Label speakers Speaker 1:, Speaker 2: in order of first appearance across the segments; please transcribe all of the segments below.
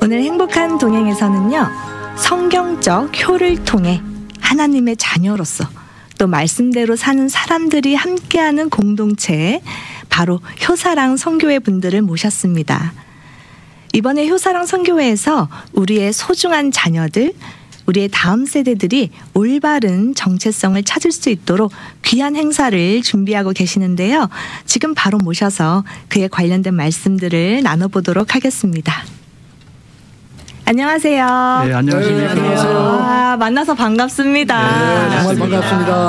Speaker 1: 오늘 행복한 동행에서는요, 성경적 효를 통해 하나님의 자녀로서 또 말씀대로 사는 사람들이 함께하는 공동체, 바로 효사랑 선교회 분들을 모셨습니다. 이번에 효사랑 선교회에서 우리의 소중한 자녀들, 우리의 다음 세대들이 올바른 정체성을 찾을 수 있도록 귀한 행사를 준비하고 계시는데요. 지금 바로 모셔서 그에 관련된 말씀들을 나눠보도록 하겠습니다. 안녕하세요.
Speaker 2: 네, 안녕하십니까.
Speaker 3: 네, 안녕하세요.
Speaker 1: 만나서 반갑습니다.
Speaker 3: 네, 정말 반갑습니다.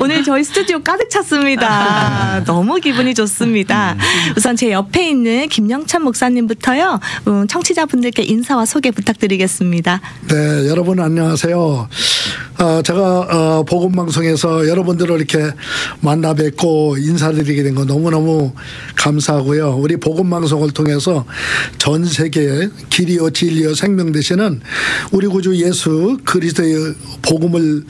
Speaker 1: 오늘 저희 스튜디오 가득 찼습니다. 너무 기분이 좋습니다. 우선 제 옆에 있는 김영찬 목사님부터요, 청취자분들께 인사와 소개 부탁드리겠습니다.
Speaker 3: 네, 여러분 안녕하세요. 제가 복음방송에서 여러분들을 이렇게 만나 뵙고 인사드리게 된 거 너무너무 감사하고요. 우리 복음방송을 통해서 전 세계에 길이요 진리요 생명 되시는 우리 구주 예수 그리스도의 복음을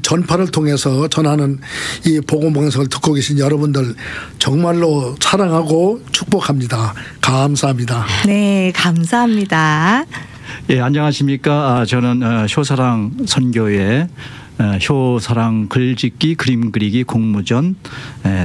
Speaker 3: 전파를 통해서 전하는 이 복음방송을 듣고 계신 여러분들 정말로 사랑하고 축복합니다. 감사합니다.
Speaker 1: 네, 감사합니다.
Speaker 2: 예, 안녕하십니까. 저는 효사랑 선교회 효사랑 글짓기 그림 그리기 공모전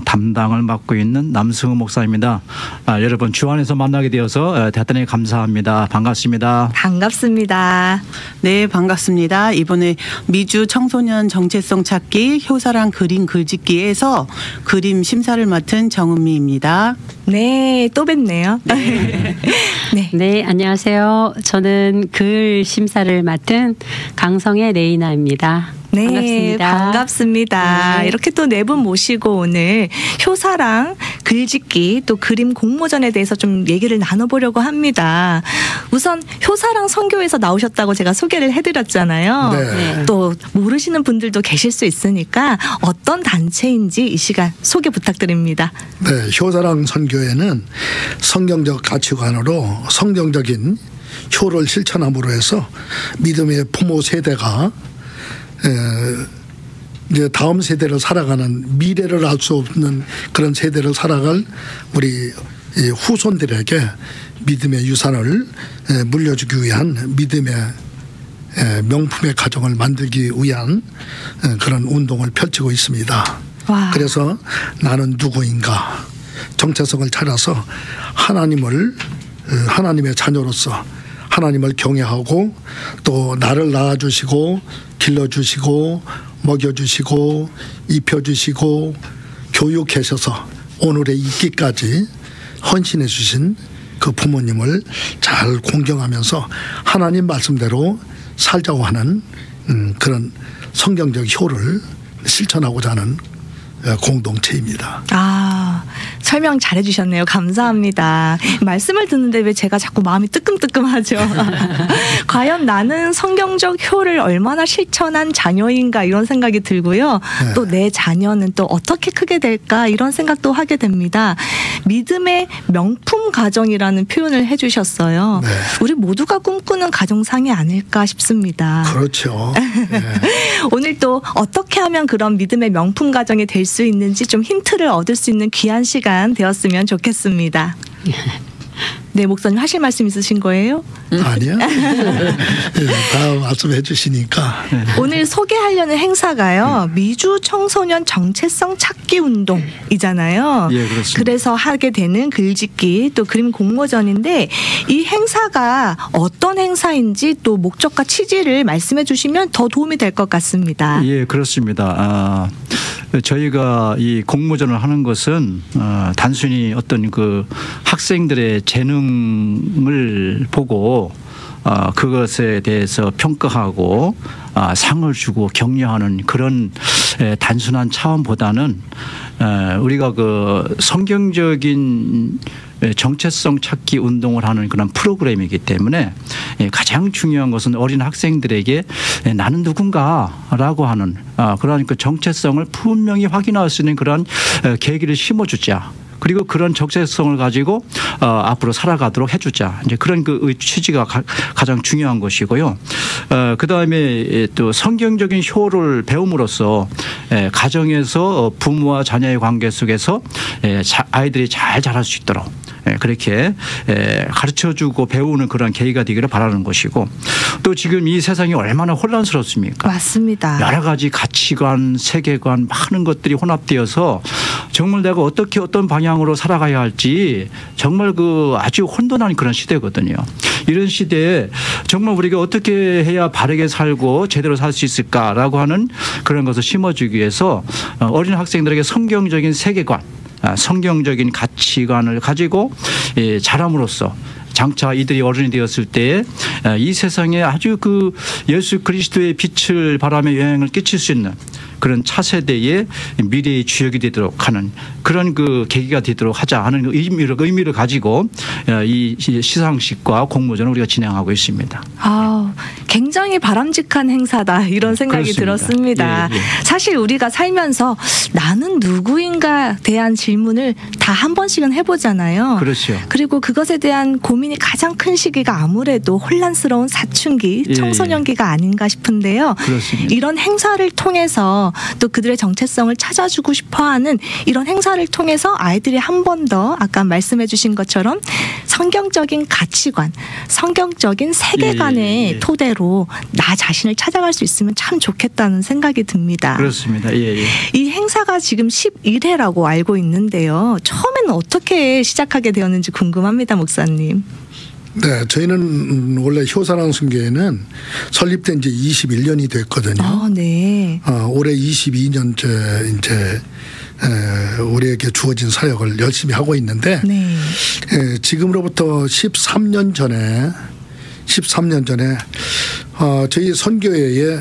Speaker 2: 담당을 맡고 있는 남승우 목사입니다. 여러분 주 안에서 만나게 되어서 대단히 감사합니다. 반갑습니다.
Speaker 1: 반갑습니다.
Speaker 4: 네, 반갑습니다. 이번에 미주 청소년 정체성 찾기 효사랑 그림 글짓기에서 그림 심사를 맡은 정은미입니다.
Speaker 1: 네, 또 뵙네요. 네.
Speaker 5: 네. 네, 안녕하세요. 저는 글 심사를 맡은 강성의 레이나입니다.
Speaker 1: 네,
Speaker 5: 반갑습니다.
Speaker 1: 반갑습니다.
Speaker 5: 네.
Speaker 1: 이렇게 또 네 분 모시고 오늘 효사랑 글짓기 또 그림 공모전에 대해서 좀 얘기를 나눠보려고 합니다. 우선 효사랑 선교에서 나오셨다고 제가 소개를 해드렸잖아요.
Speaker 3: 네.
Speaker 1: 또 모르시는 분들도 계실 수 있으니까 어떤 단체인지 이 시간 소개 부탁드립니다.
Speaker 3: 네, 효사랑 선교회는 성경적 가치관으로 성경적인 효를 실천함으로 해서 믿음의 부모 세대가 이제 다음 세대를 살아가는, 미래를 알 수 없는 그런 세대를 살아갈 우리 후손들에게 믿음의 유산을 물려주기 위한 믿음의 명품의 가정을 만들기 위한 그런 운동을 펼치고 있습니다.
Speaker 1: 와.
Speaker 3: 그래서 나는 누구인가, 정체성을 찾아서 하나님의 자녀로서 하나님을 경외하고 또 나를 낳아주시고 길러주시고 먹여주시고 입혀주시고 교육하셔서 오늘의 있기까지 헌신해 주신 그 부모님을 잘 공경하면서 하나님 말씀대로 살자고 하는 그런 성경적 효를 실천하고자 하는 공동체입니다.
Speaker 1: 설명 잘해 주셨네요. 감사합니다. 말씀을 듣는데 왜 제가 자꾸 마음이 뜨끔뜨끔하죠. 과연 나는 성경적 효를 얼마나 실천한 자녀인가, 이런 생각이 들고요.
Speaker 3: 네.
Speaker 1: 또 내 자녀는 또 어떻게 크게 될까, 이런 생각도 하게 됩니다. 믿음의 명품 가정이라는 표현을 해 주셨어요.
Speaker 3: 네.
Speaker 1: 우리 모두가 꿈꾸는 가정상이 아닐까 싶습니다.
Speaker 3: 그렇죠. 네.
Speaker 1: 오늘 또 어떻게 하면 그런 믿음의 명품 가정이 될 수 있는지 좀 힌트를 얻을 수 있는 귀한 시간 되었으면 좋겠습니다. 네, 목사님 하실 말씀 있으신 거예요?
Speaker 3: 아니요. 다 말씀해 주시니까.
Speaker 1: 오늘 소개하려는 행사가요, 미주 청소년 정체성 찾기 운동이잖아요.
Speaker 2: 예, 그렇습니다.
Speaker 1: 그래서 하게 되는 글짓기 또 그림 공모전인데, 이 행사가 어떤 행사인지 또 목적과 취지를 말씀해 주시면 더 도움이 될 것 같습니다.
Speaker 2: 예, 그렇습니다. 저희가 이 공모전을 하는 것은 단순히 어떤 그 학생들의 재능을 보고 그것에 대해서 평가하고 상을 주고 격려하는 그런 단순한 차원보다는 우리가 그 성경적인 정체성 찾기 운동을 하는 그런 프로그램이기 때문에 가장 중요한 것은 어린 학생들에게 나는 누군가라고 하는 그런 그 정체성을 분명히 확인할 수 있는 그런 계기를 심어주자. 그리고 그런 적재성을 가지고 앞으로 살아가도록 해주자. 이제 그런 그 취지가 가장 중요한 것이고요. 그 다음에 또 성경적인 효를 배움으로써 가정에서 부모와 자녀의 관계 속에서 아이들이 잘 자랄 수 있도록 그렇게 가르쳐주고 배우는 그런 계기가 되기를 바라는 것이고 또 지금 이 세상이 얼마나 혼란스럽습니까?
Speaker 1: 맞습니다.
Speaker 2: 여러 가지 가치관, 세계관 많은 것들이 혼합되어서 정말 내가 어떻게 어떤 방향으로 살아가야 할지 정말 그 아주 혼돈한 그런 시대거든요. 이런 시대에 정말 우리가 어떻게 해야 바르게 살고 제대로 살 수 있을까라고 하는 그런 것을 심어주기 위해서 어린 학생들에게 성경적인 세계관, 성경적인 가치관을 가지고 자람으로써 장차 이들이 어른이 되었을 때 이 세상에 아주 그 예수 그리스도의 빛을 바라며 영향을 끼칠 수 있는 그런 차세대의 미래의 주역이 되도록 하는 그런 그 계기가 되도록 하자 하는 의미를 가지고 이 시상식과 공모전을 우리가 진행하고 있습니다.
Speaker 1: 굉장히 바람직한 행사다 이런 생각이
Speaker 2: 그렇습니다.
Speaker 1: 들었습니다. 사실 우리가 살면서 나는 누구인가 대한 질문을 다 한 번씩은 해보잖아요.
Speaker 2: 그렇죠.
Speaker 1: 그리고 그것에 대한 고민이 가장 큰 시기가 아무래도 혼란스러운 사춘기, 청소년기가 아닌가 싶은데요.
Speaker 2: 그렇습니다.
Speaker 1: 이런 행사를 통해서 또 그들의 정체성을 찾아주고 싶어하는 이런 행사를 통해서 아이들이 한 번 더 아까 말씀해 주신 것처럼 성경적인 가치관, 성경적인 세계관의 토대로 나 자신을 찾아갈 수 있으면 참 좋겠다는 생각이 듭니다.
Speaker 2: 그렇습니다. 이
Speaker 1: 행사가 지금 11회라고 알고 있는데요. 처음에는 어떻게 시작하게 되었는지 궁금합니다, 목사님.
Speaker 3: 네, 저희는 원래 효사랑 순교회는 설립된 지 21년이 됐거든요.
Speaker 1: 네.
Speaker 3: 올해 22년째 이제 우리에게 주어진 사역을 열심히 하고 있는데 지금으로부터 13년 전에 저희 선교회에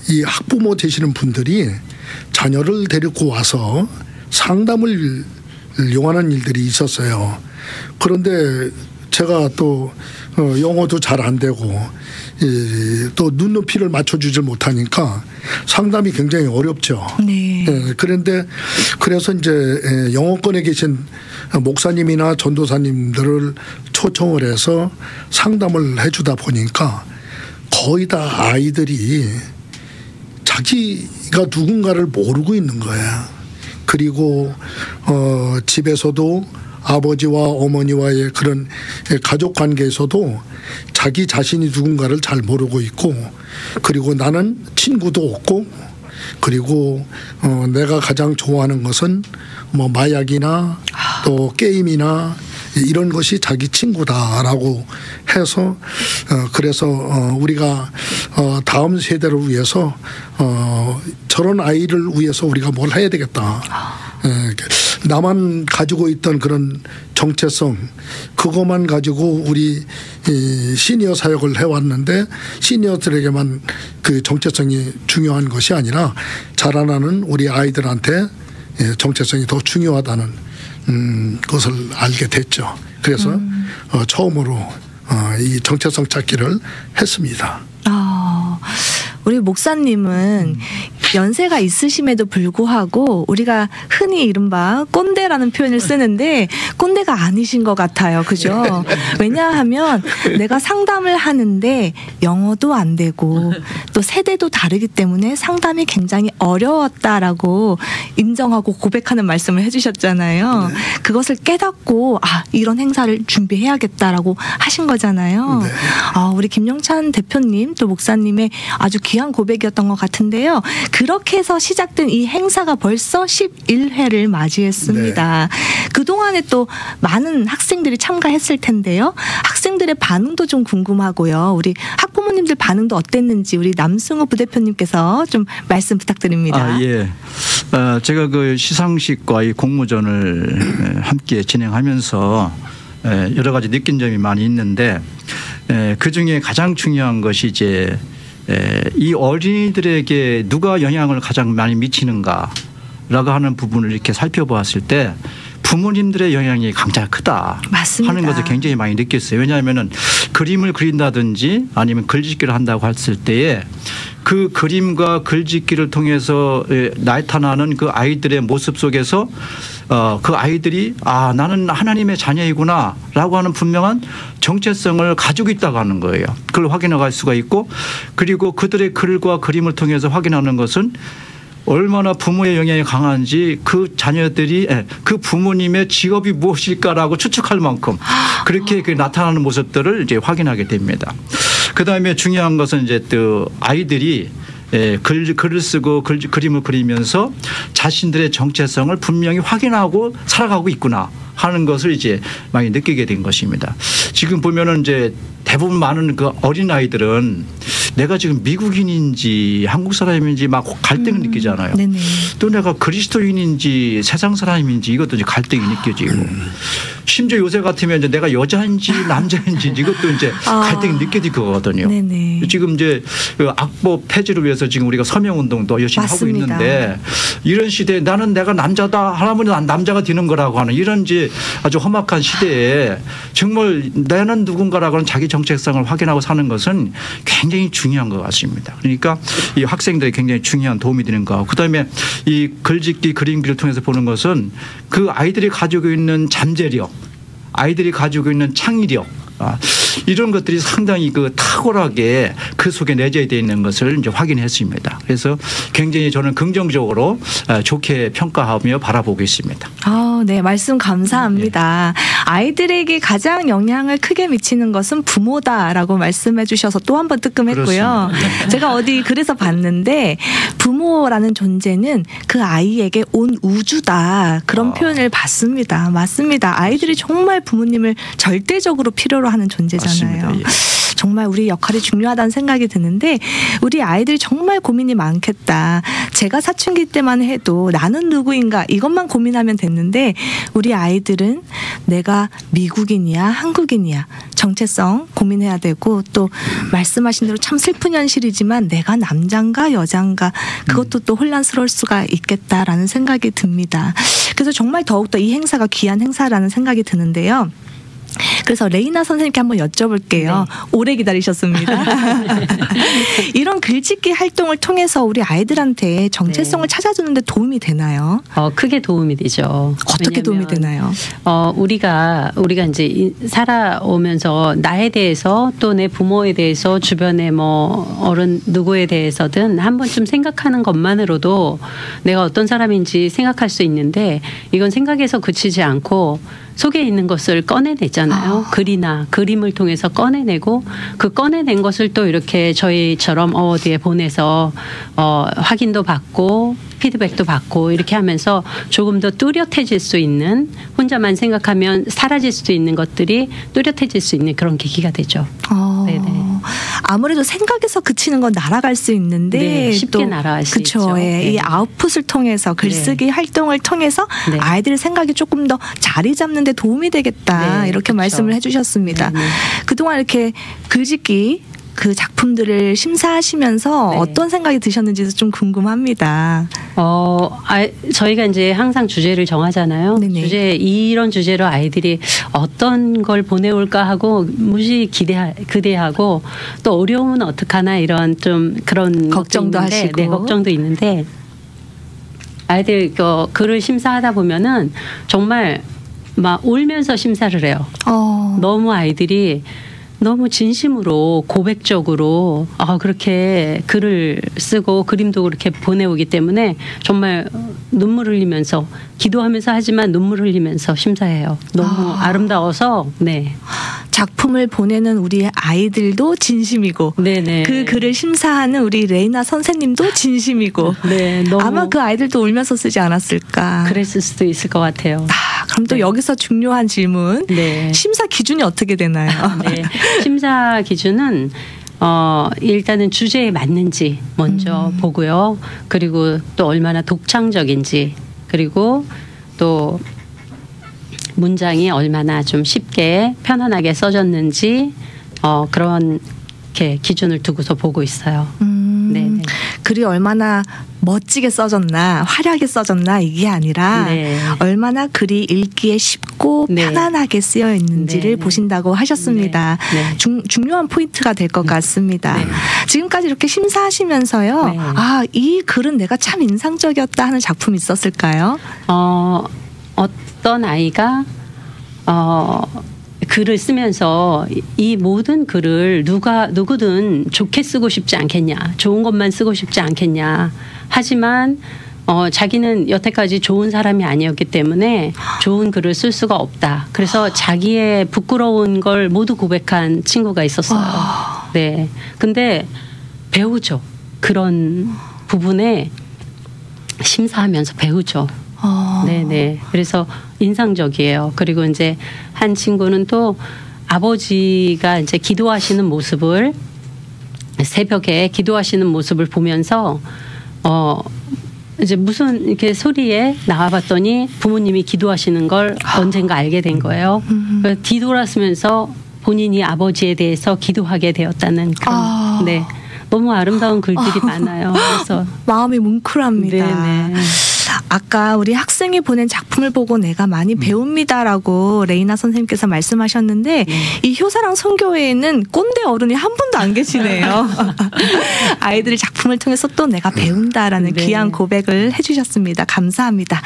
Speaker 3: 이 학부모 되시는 분들이 자녀를 데리고 와서 상담을 요하는 일들이 있었어요. 그런데 제가 또 영어도 잘 안 되고 또 눈높이를 맞춰주질 못하니까 상담이 굉장히 어렵죠.
Speaker 1: 네.
Speaker 3: 그런데 그래서 이제 영어권에 계신 목사님이나 전도사님들을 초청을 해서 상담을 해주다 보니까 거의 다 아이들이 자기가 누군가를 모르고 있는 거야. 그리고 집에서도 아버지와 어머니와의 그런 가족 관계에서도 자기 자신이 누군가를 잘 모르고 있고 그리고 나는 친구도 없고 그리고 내가 가장 좋아하는 것은 뭐 마약이나 또 게임이나 이런 것이 자기 친구다라고 해서 그래서 우리가 다음 세대를 위해서 저런 아이를 위해서 우리가 뭘 해야 되겠다. 나만 가지고 있던 그런 정체성 그것만 가지고 우리 시니어 사역을 해왔는데 시니어들에게만 그 정체성이 중요한 것이 아니라 자라나는 우리 아이들한테 정체성이 더 중요하다는 것을 알게 됐죠. 그래서 처음으로 이 정체성 찾기를 했습니다.
Speaker 1: 우리 목사님은 연세가 있으심에도 불구하고 우리가 흔히 이른바 꼰대라는 표현을 쓰는데 꼰대가 아니신 것 같아요. 그죠? 왜냐하면 내가 상담을 하는데 영어도 안 되고 또 세대도 다르기 때문에 상담이 굉장히 어려웠다라고 인정하고 고백하는 말씀을 해주셨잖아요. 그것을 깨닫고 이런 행사를 준비해야겠다라고 하신 거잖아요. 우리 김영찬 대표님 또 목사님의 아주 귀한 고백이었던 것 같은데요. 그렇게 해서 시작된 이 행사가 벌써 11회를 맞이했습니다. 그동안에 또 많은 학생들이 참가했을 텐데요. 학생들의 반응도 좀 궁금하고요. 우리 학부모님들 반응도 어땠는지 우리 남승호 부대표님께서 좀 말씀 부탁드립니다.
Speaker 2: 제가 그 시상식과 이 공모전을 함께 진행하면서 여러 가지 느낀 점이 많이 있는데 그중에 가장 중요한 것이 이제 이 어린이들에게 누가 영향을 가장 많이 미치는가라고 하는 부분을 이렇게 살펴보았을 때 부모님들의 영향이 가장 크다
Speaker 1: 맞습니다.
Speaker 2: 하는 것을 굉장히 많이 느꼈어요. 왜냐하면은 그림을 그린다든지 아니면 글짓기를 한다고 했을 때에 그 그림과 글짓기를 통해서 나타나는 그 아이들의 모습 속에서 그 아이들이 나는 하나님의 자녀이구나라고 하는 분명한 정체성을 가지고 있다고 하는 거예요. 그걸 확인할 수가 있고 그리고 그들의 글과 그림을 통해서 확인하는 것은 얼마나 부모의 영향이 강한지 그 자녀들이 그 부모님의 직업이 무엇일까라고 추측할 만큼 그렇게 나타나는 모습들을 이제 확인하게 됩니다. 그다음에 중요한 것은 이제 또 아이들이 글을 쓰고 그림을 그리면서 자신들의 정체성을 분명히 확인하고 살아가고 있구나 하는 것을 이제 많이 느끼게 된 것입니다. 지금 보면은 이제 대부분 많은 그 어린 아이들은 내가 지금 미국인인지 한국 사람인지 막 갈등을 느끼잖아요.
Speaker 1: 네네.
Speaker 2: 또 내가 그리스도인인지 세상 사람인지 이것도 이제 갈등이 느껴지고 심지어 요새 같으면 이제 내가 여자인지 남자인지 이것도 이제 갈등이 느껴질 거거든요.
Speaker 1: 네네.
Speaker 2: 지금 이제 그 악법 폐지를 위해서 지금 우리가 서명 운동도 열심히
Speaker 1: 맞습니다.
Speaker 2: 하고 있는데 이런 시대에 나는 내가 남자다 하면 난 남자가 되는 거라고 하는 이런 이제 아주 험악한 시대에 정말 나는 누군가라고 하는 자기 정체성을 확인하고 사는 것은 굉장히 중요한 것 같습니다. 그러니까 이 학생들이 굉장히 중요한 도움이 되는 거. 그다음에 이 글짓기 그림기를 통해서 보는 것은 그 아이들이 가지고 있는 잠재력, 아이들이 가지고 있는 창의력 이런 것들이 상당히 그 탁월하게 그 속에 내재되어 있는 것을 이제 확인했습니다. 그래서 굉장히 저는 긍정적으로 좋게 평가하며 바라보고 있습니다.
Speaker 1: 네, 말씀 감사합니다. 아이들에게 가장 영향을 크게 미치는 것은 부모다라고 말씀해 주셔서 또 한 번 뜨끔했고요. 제가 어디 그래서 봤는데 부모라는 존재는 그 아이에게 온 우주다 그런 표현을 봤습니다. 맞습니다. 아이들이 정말 부모님을 절대적으로 필요로 하는 존재잖아요.
Speaker 2: 맞습니다. 예.
Speaker 1: 정말 우리 역할이 중요하다는 생각이 드는데 우리 아이들이 정말 고민이 많겠다. 제가 사춘기 때만 해도 나는 누구인가 이것만 고민하면 됐는데 우리 아이들은 내가 미국인이야 한국인이야 정체성 고민해야 되고 또 말씀하신 대로 참 슬픈 현실이지만 내가 남잔가 여잔가 그것도 또 혼란스러울 수가 있겠다라는 생각이 듭니다. 그래서 정말 더욱더 이 행사가 귀한 행사라는 생각이 드는데요. 그래서 레이나 선생님께 한번 여쭤볼게요. 네. 오래 기다리셨습니다. 이런 글짓기 활동을 통해서 우리 아이들한테 정체성을 찾아주는데 도움이 되나요?
Speaker 5: 크게 도움이 되죠.
Speaker 1: 어떻게 도움이 되나요?
Speaker 5: 우리가 이제 살아오면서 나에 대해서 또 내 부모에 대해서 주변의 뭐 어른 누구에 대해서든 한 번쯤 생각하는 것만으로도 내가 어떤 사람인지 생각할 수 있는데 이건 생각에서 그치지 않고 속에 있는 것을 꺼내내잖아요. 글이나 그림을 통해서 꺼내내고 그 꺼내낸 것을 또 이렇게 저희처럼 어디에 보내서 확인도 받고 피드백도 받고 이렇게 하면서 조금 더 뚜렷해질 수 있는 혼자만 생각하면 사라질 수도 있는 것들이 뚜렷해질 수 있는 그런 계기가 되죠. 네네.
Speaker 1: 아무래도 생각에서 그치는 건 날아갈 수 있는데
Speaker 5: 네, 쉽게 날아갈 수 있죠.
Speaker 1: 예,
Speaker 5: 네.
Speaker 1: 이 아웃풋을 통해서 글쓰기 활동을 통해서 아이들의 생각이 조금 더 자리 잡는 데 도움이 되겠다 이렇게 그렇죠. 말씀을 해주셨습니다. 그동안 이렇게 글짓기 그 작품들을 심사하시면서 어떤 생각이 드셨는지도 좀 궁금합니다.
Speaker 5: 저희가 이제 항상 주제를 정하잖아요. 네네. 이런 주제로 아이들이 어떤 걸 보내올까 하고 무지 기대하고 또 어려움은 어떡하나 이런 좀 그런
Speaker 1: 걱정도 하시고.
Speaker 5: 네, 걱정도 있는데 아이들 글을 심사하다 보면은 정말 막 울면서 심사를 해요. 너무 아이들이 너무 진심으로 고백적으로 그렇게 글을 쓰고 그림도 그렇게 보내오기 때문에 정말 눈물 흘리면서 기도하면서 하지만 눈물 흘리면서 심사해요. 너무 아름다워서
Speaker 1: 작품을 보내는 우리 아이들도 진심이고
Speaker 5: 네네.
Speaker 1: 그 글을 심사하는 우리 레이나 선생님도 진심이고
Speaker 5: 너무
Speaker 1: 아마 그 아이들도 울면서 쓰지 않았을까.
Speaker 5: 그랬을 수도 있을 것 같아요.
Speaker 1: 그럼 또 여기서 중요한 질문. 심사 기준이 어떻게 되나요?
Speaker 5: 심사 기준은 일단은 주제에 맞는지 먼저 보고요. 그리고 또 얼마나 독창적인지 그리고 또 문장이 얼마나 좀 쉽게 편안하게 써졌는지 그런 이렇게 기준을 두고서 보고 있어요.
Speaker 1: 글이 얼마나 멋지게 써졌나 화려하게 써졌나 이게 아니라 얼마나 글이 읽기에 쉽고 편안하게 쓰여 있는지를 보신다고 하셨습니다. 중요한 포인트가 될 것 같습니다. 지금까지 이렇게 심사하시면서요. 이 글은 내가 참 인상적이었다 하는 작품이 있었을까요?
Speaker 5: 어떤 아이가 글을 쓰면서 이 모든 글을 누구든 좋게 쓰고 싶지 않겠냐, 좋은 것만 쓰고 싶지 않겠냐. 하지만 자기는 여태까지 좋은 사람이 아니었기 때문에 좋은 글을 쓸 수가 없다. 그래서 자기의 부끄러운 걸 모두 고백한 친구가 있었어요. 네. 근데 배우죠. 그런 부분에 심사하면서 배우죠. 네네. 그래서 인상적이에요. 그리고 이제 한 친구는 또 아버지가 이제 기도하시는 모습을 새벽에 기도하시는 모습을 보면서 이제 무슨 이렇게 소리에 나와봤더니 부모님이 기도하시는 걸 언젠가 알게 된 거예요. 그래서 뒤돌아서면서 본인이 아버지에 대해서 기도하게 되었다는 그런 네. 너무 아름다운 글들이 많아요. 그래서
Speaker 1: 마음이 뭉클합니다.
Speaker 5: 네네.
Speaker 1: 아까 우리 학생이 보낸 작품을 보고 내가 많이 배웁니다라고 레이나 선생님께서 말씀하셨는데 이 효사랑 선교회에는 꼰대 어른이 한 분도 안 계시네요. 아이들이 작품을 통해서 또 내가 배운다라는
Speaker 5: 네.
Speaker 1: 귀한 고백을 해주셨습니다. 감사합니다.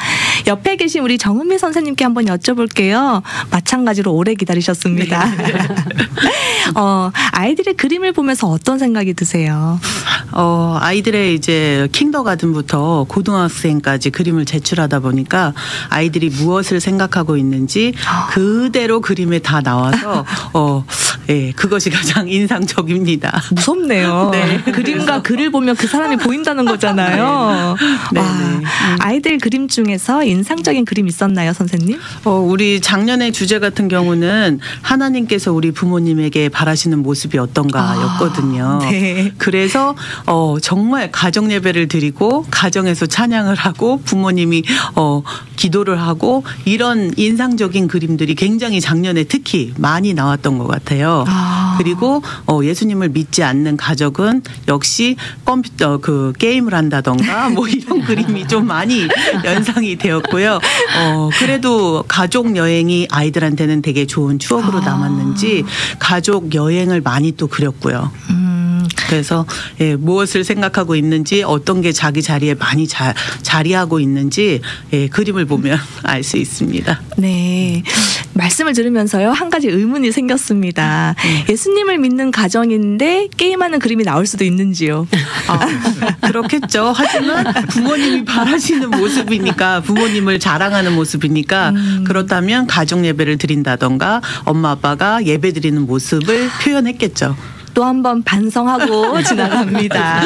Speaker 1: 옆에 계신 우리 정은미 선생님께 한번 여쭤볼게요. 마찬가지로 오래 기다리셨습니다.
Speaker 4: 네.
Speaker 1: 아이들의 그림을 보면서 어떤 생각이 드세요?
Speaker 4: 아이들의 이제 킹더가든부터 고등학생까지 그림을 제출하다 보니까 아이들이 무엇을 생각하고 있는지 그대로 그림에 다 나와서 예, 그것이 가장 인상적입니다.
Speaker 1: 무섭네요.
Speaker 4: 네.
Speaker 1: 그림과 글을 보면 그 사람이 보인다는 거잖아요.
Speaker 4: 네.
Speaker 1: 와,
Speaker 4: 네.
Speaker 1: 아이들 그림 중에서 인상적인 그림 있었나요, 선생님?
Speaker 4: 우리 작년의 주제 같은 경우는 하나님께서 우리 부모님에게 바라시는 모습이 어떤가였거든요.
Speaker 1: 네.
Speaker 4: 그래서 정말 가정 예배를 드리고 가정에서 찬양을 하고 부모님이 기도를 하고 이런 인상적인 그림들이 굉장히 작년에 특히 많이 나왔던 것 같아요. 그리고 예수님을 믿지 않는 가족은 역시 컴퓨터 게임을 한다던가 뭐 이런 그림이 좀 많이 연상이 되었고요. 그래도 가족 여행이 아이들한테는 되게 좋은 추억으로 남았는지 가족 여행을 많이 또 그렸고요. 그래서 예, 무엇을 생각하고 있는지 어떤 게 자기 자리에 많이 자리하고 있는지 예, 그림을 보면 알 수 있습니다.
Speaker 1: 네. 말씀을 들으면서요, 한 가지 의문이 생겼습니다. 예수님을 믿는 가정인데 게임하는 그림이 나올 수도 있는지요?
Speaker 4: 그렇겠죠. 하지만 부모님이 바라시는 모습이니까 부모님을 자랑하는 모습이니까 그렇다면 가정 예배를 드린다던가 엄마 아빠가 예배 드리는 모습을 표현했겠죠.
Speaker 1: 또 한 번 반성하고 지나갑니다.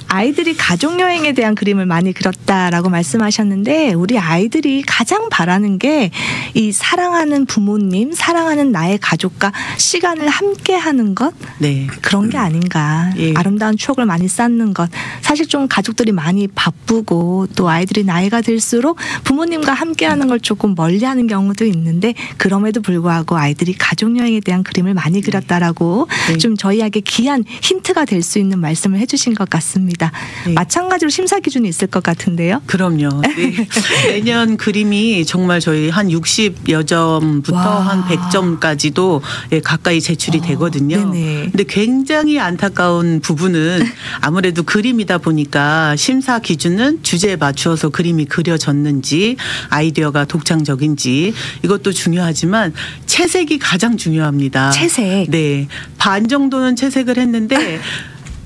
Speaker 1: 아이들이 가족여행에 대한 그림을 많이 그렸다라고 말씀하셨는데 우리 아이들이 가장 바라는 게 이 사랑하는 부모님, 사랑하는 나의 가족과 시간을 함께하는 것
Speaker 4: 네.
Speaker 1: 그런 게 아닌가.
Speaker 4: 예.
Speaker 1: 아름다운 추억을 많이 쌓는 것. 사실 좀 가족들이 많이 바쁘고 또 아이들이 나이가 들수록 부모님과 함께하는 걸 조금 멀리하는 경우도 있는데 그럼에도 불구하고 아이들이 가족여행에 대한 그림을 많이 그렸다라고
Speaker 4: 네.
Speaker 1: 좀 저희에게 귀한 힌트가 될 수 있는 말씀을 해주신 것 같습니다.
Speaker 4: 네.
Speaker 1: 마찬가지로 심사 기준이 있을 것 같은데요.
Speaker 4: 그럼요. 네. 매년 그림이 정말 저희 한 60여 점부터
Speaker 1: 와.
Speaker 4: 한 100점까지도 예, 가까이 제출이 되거든요.
Speaker 1: 네네.
Speaker 4: 근데 굉장히 안타까운 부분은 아무래도 그림이다 보니까 심사 기준은 주제에 맞추어서 그림이 그려졌는지 아이디어가 독창적인지 이것도 중요하지만 채색이 가장 중요합니다.
Speaker 1: 채색.
Speaker 4: 네. 반 정도는 채색을 했는데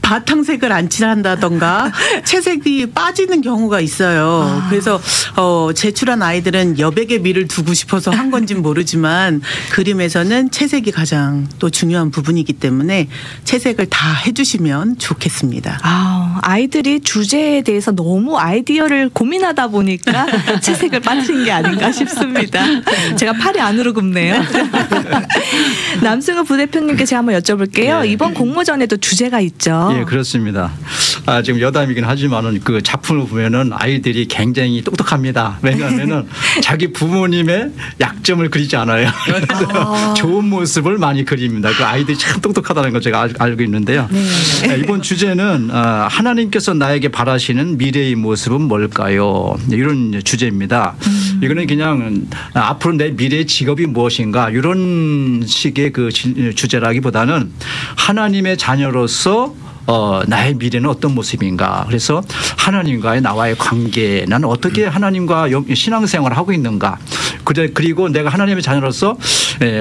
Speaker 4: 바탕색을 안 칠한다던가 채색이 빠지는 경우가 있어요. 그래서 제출한 아이들은 여백의 미를 두고 싶어서 한 건지는 모르지만 그림에서는 채색이 가장 또 중요한 부분이기 때문에 채색을 다 해주시면 좋겠습니다.
Speaker 1: 아이들이 주제에 대해서 너무 아이디어를 고민하다 보니까 채색을 빠뜨린 게 아닌가 싶습니다. 제가 팔이 안으로 굽네요. 남승우 부대표님께 제가 한번 여쭤볼게요.
Speaker 2: 네.
Speaker 1: 이번 공모전에도 주제가 있죠.
Speaker 2: 예, 그렇습니다. 지금 여담이긴 하지만은 그 작품을 보면은 아이들이 굉장히 똑똑합니다. 왜냐하면은 자기 부모님의 약점을 그리지 않아요. 그래서 좋은 모습을 많이 그립니다. 그 아이들이 참 똑똑하다는 걸 제가 알고 있는데요.
Speaker 1: 네.
Speaker 2: 이번 주제는 하나님께서 나에게 바라시는 미래의 모습은 뭘까요? 이런 주제입니다. 이거는 그냥 앞으로 내 미래의 직업이 무엇인가 이런 식의 그 주제라기보다는 하나님의 자녀로서 나의 미래는 어떤 모습인가. 그래서 하나님과의 나와의 관계 나는 어떻게 하나님과 신앙생활을 하고 있는가. 그리고 내가 하나님의 자녀로서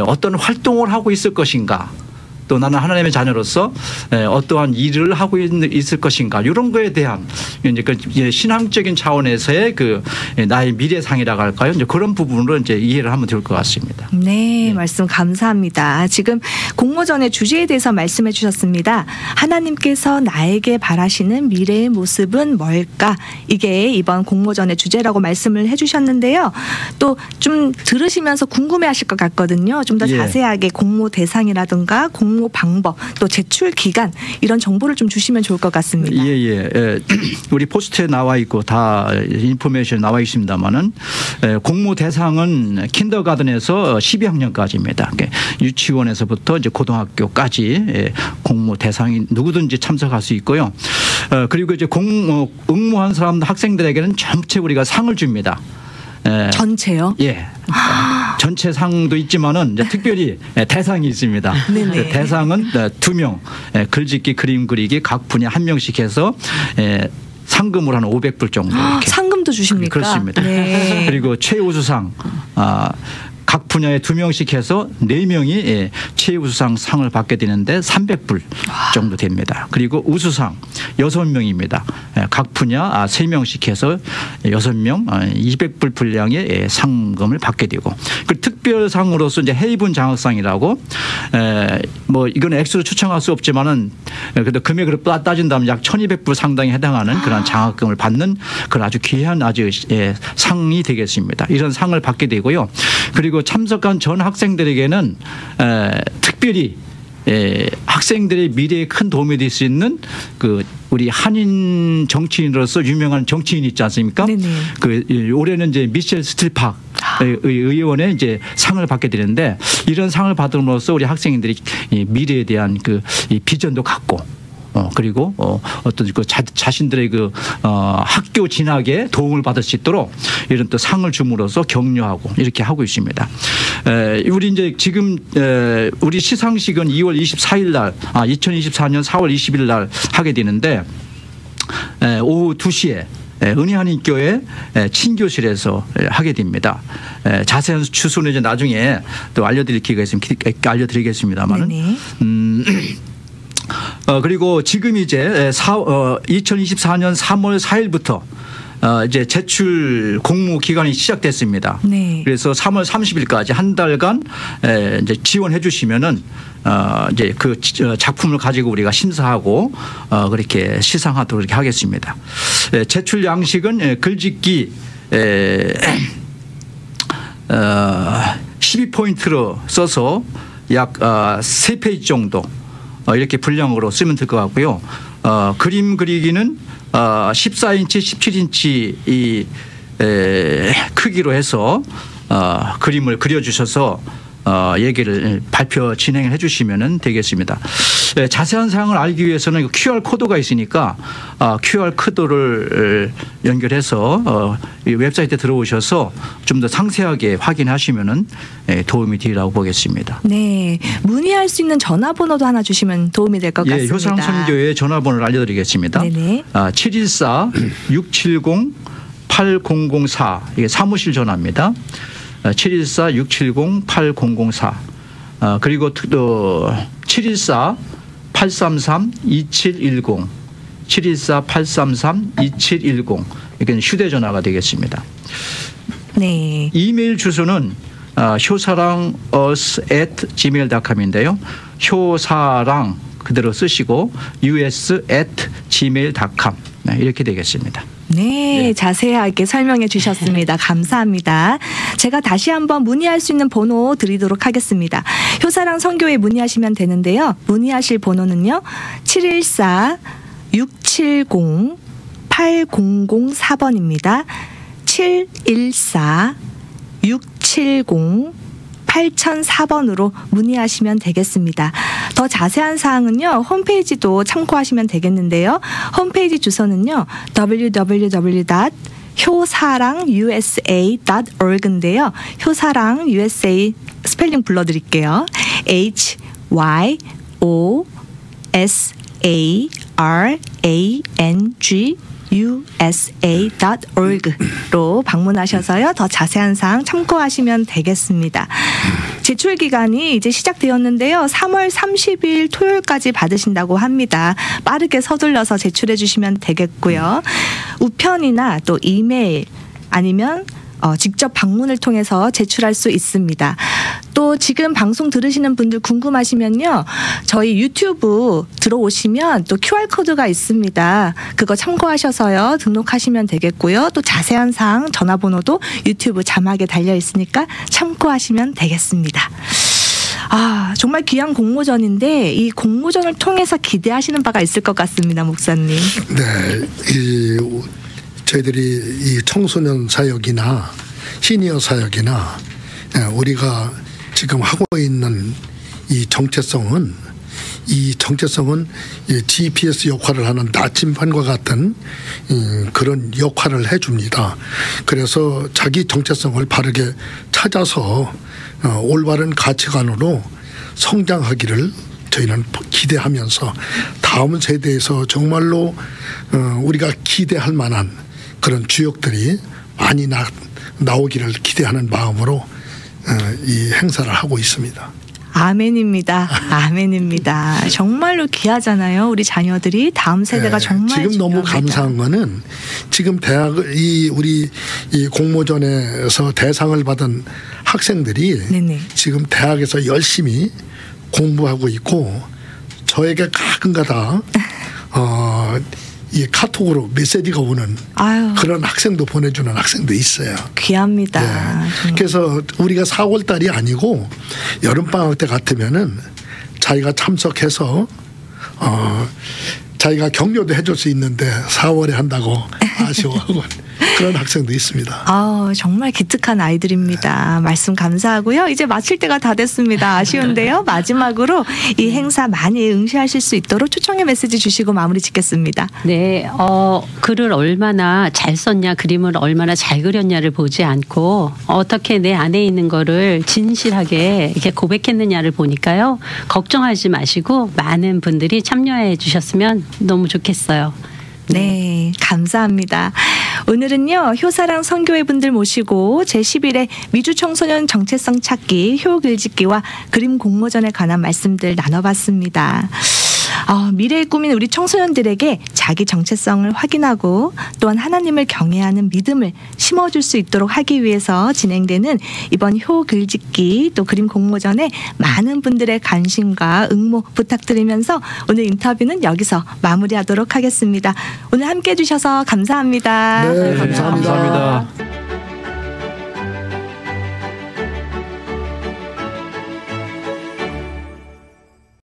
Speaker 2: 어떤 활동을 하고 있을 것인가. 또 나는 하나님의 자녀로서 어떠한 일을 하고 있을 것인가 이런 거에 대한 이제 그 신앙적인 차원에서의 그 나의 미래상이라고 할까요? 이제 그런 부분으로 이제 이해를 하면 좋을 것 같습니다.
Speaker 1: 네, 말씀 감사합니다. 지금 공모전의 주제에 대해서 말씀해 주셨습니다. 하나님께서 나에게 바라시는 미래의 모습은 뭘까? 이게 이번 공모전의 주제라고 말씀을 해 주셨는데요. 또 좀 들으시면서 궁금해하실 것 같거든요. 좀 더 자세하게 공모 대상이라든가 공모 방법 또 제출 기간 이런 정보를 좀 주시면 좋을 것 같습니다.
Speaker 2: 우리 포스트에 나와 있고 다 인포메이션 나와 있습니다만은 공모 대상은 킨더가든에서 12학년까지입니다. 유치원에서부터 이제 고등학교까지 공모 대상이 누구든지 참석할 수 있고요. 그리고 이제 응모한 사람 학생들에게는 전체 우리가 상을 줍니다.
Speaker 1: 전체요?
Speaker 2: 예. 전체 상도 있지만은 이제 특별히 대상이 있습니다.
Speaker 1: 네네.
Speaker 2: 대상은 2명, 글짓기, 그림 그리기 각 분야 1명씩 해서 상금으로 한 500불 정도. 이렇게.
Speaker 1: 상금도 주십니까?
Speaker 2: 그렇습니다.
Speaker 1: 네.
Speaker 2: 그리고 최우수상 각 분야에 2명씩 해서 4명이 최우수상 상을 받게 되는데 300불 정도 됩니다. 그리고 우수상 6명입니다. 각 분야 3명씩 해서 6명 200불 분량의 상금을 받게 되고 그 특별상으로서 이제 해이분 장학상이라고 뭐 이건 액수로 추정할 수 없지만은 그래도 금액으로 따진다면 약 1,200불 상당히 해당하는 그런 장학금을 받는 그런 아주 귀한 아주 상이 되겠습니다. 이런 상을 받게 되고요. 그리고 참석한 전 학생들에게는 특별히 학생들의 미래에 큰 도움이 될 수 있는 그 우리 한인 정치인으로서 유명한 정치인이 있지 않습니까?
Speaker 1: 네네.
Speaker 2: 그 올해는 이제 미셸 스틸팍 의원의 이제 상을 받게 되는데 이런 상을 받음으로써 우리 학생들이 미래에 대한 그 비전도 갖고 그리고 어떤 그 자신들의 그 학교 진학에 도움을 받을 수 있도록 이런 또 상을 줌으로써 격려하고 이렇게 하고 있습니다. 우리 이제 지금 우리 시상식은 2월 24일 날 2024년 4월 20일 날 하게 되는데 오후 2시에 은혜한인교회 친교실에서 하게 됩니다. 자세한 주소는 이제 나중에 또 알려드릴 기회가 있으면 알려드리겠습니다만은. 그리고 지금 이제 2024년 3월 4일부터 이제 제출 공모 기간이 시작됐습니다.
Speaker 1: 네.
Speaker 2: 그래서 3월 30일까지 한 달간 이제 지원해 주시면은 이제 그 작품을 가지고 우리가 심사하고 그렇게 시상하도록 이렇게 하겠습니다. 제출 양식은 글짓기 12포인트로 써서 약 3페이지 정도 이렇게 분량으로 쓰면 될 것 같고요. 그림 그리기는 14인치, 17인치 이 크기로 해서 그림을 그려주셔서 얘기를 발표 진행을 해 주시면 되겠습니다. 자세한 사항을 알기 위해서는 QR 코드가 있으니까 QR 코드를 연결해서 이 웹사이트에 들어오셔서 좀 더 상세하게 확인하시면 도움이 되리라고 보겠습니다.
Speaker 1: 네, 문의할 수 있는 전화번호도 하나 주시면 도움이 될 것 같습니다.
Speaker 2: 효상 선교의 전화번호를 알려드리겠습니다.
Speaker 1: 네네.
Speaker 2: 714-670-8004 이게 사무실 전화입니다. 714-670-8004 그리고 또 714-833-2710 714-833-2710 이게 휴대전화가 되겠습니다.
Speaker 1: 네.
Speaker 2: 이메일 주소는 효사랑@gmail.com인데요. 효사랑 그대로 쓰시고 us@gmail.com 이렇게 되겠습니다.
Speaker 1: 네, 자세하게 설명해 주셨습니다. 감사합니다. 제가 다시 한번 문의할 수 있는 번호 드리도록 하겠습니다. 효사랑 선교에 문의하시면 되는데요. 문의하실 번호는요. 714-670-8004번입니다. 714-670-8004번으로 문의하시면 되겠습니다. 더 자세한 사항은요. 홈페이지도 참고하시면 되겠는데요. 홈페이지 주소는요. www.효사랑usa.org인데요. 효사랑 USA 스펠링 불러드릴게요. HYOSARANG usa.org로 방문하셔서요. 더 자세한 사항 참고하시면 되겠습니다. 제출 기간이 이제 시작되었는데요. 3월 30일 토요일까지 받으신다고 합니다. 빠르게 서둘러서 제출해 주시면 되겠고요. 우편이나 또 이메일 아니면 직접 방문을 통해서 제출할 수 있습니다. 또 지금 방송 들으시는 분들 궁금하시면요. 저희 유튜브 들어오시면 또 QR코드가 있습니다. 그거 참고하셔서요. 등록하시면 되겠고요. 또 자세한 사항 전화번호도 유튜브 자막에 달려 있으니까 참고하시면 되겠습니다. 정말 귀한 공모전인데 이 공모전을 통해서 기대하시는 바가 있을 것 같습니다. 목사님.
Speaker 3: 네. 저희들이 이 청소년 사역이나 시니어 사역이나 우리가 지금 하고 있는 이 정체성은 GPS 역할을 하는 나침반과 같은 그런 역할을 해줍니다. 그래서 자기 정체성을 바르게 찾아서 올바른 가치관으로 성장하기를 저희는 기대하면서 다음 세대에서 정말로 우리가 기대할 만한 그런 주역들이 많이 나오기를 기대하는 마음으로 이 행사를 하고 있습니다.
Speaker 1: 아멘입니다. 아멘입니다. 정말로 귀하잖아요. 우리 자녀들이 다음 세대가 정말
Speaker 3: 지금
Speaker 1: 중요합니다.
Speaker 3: 너무 감사한 거는 지금 우리 이 공모전에서 대상을 받은 학생들이
Speaker 1: 네네.
Speaker 3: 지금 대학에서 열심히 공부하고 있고 저에게 가끔가다 이 카톡으로 메시지가 오는 그런 학생도 보내주는 학생도 있어요.
Speaker 1: 귀합니다.
Speaker 3: 네. 그래서 우리가 4월 달이 아니고 여름방학 때 같으면은 자기가 참석해서 자기가 격려도 해줄 수 있는데 4월에 한다고 아쉬워하고 그런 학생도 있습니다.
Speaker 1: 정말 기특한 아이들입니다. 말씀 감사하고요. 이제 마칠 때가 다 됐습니다. 아쉬운데요. 마지막으로 이 행사 많이 응시하실 수 있도록 초청의 메시지 주시고 마무리 짓겠습니다.
Speaker 5: 네, 글을 얼마나 잘 썼냐, 그림을 얼마나 잘 그렸냐를 보지 않고 어떻게 내 안에 있는 거를 진실하게 이렇게 고백했느냐를 보니까요. 걱정하지 마시고 많은 분들이 참여해 주셨으면 너무 좋겠어요.
Speaker 1: 네, 감사합니다. 오늘은요, 효사랑 선교회 분들 모시고 제11회 미주 청소년 정체성 찾기, 효글짓기와 그림 공모전에 관한 말씀들 나눠봤습니다. 미래의 꿈인 우리 청소년들에게 자기 정체성을 확인하고 또한 하나님을 경외하는 믿음을 심어줄 수 있도록 하기 위해서 진행되는 이번 효글짓기 또 그림 공모전에 많은 분들의 관심과 응모 부탁드리면서 오늘 인터뷰는 여기서 마무리하도록 하겠습니다. 오늘 함께해 주셔서 감사합니다.
Speaker 3: 네, 감사합니다.
Speaker 2: 감사합니다.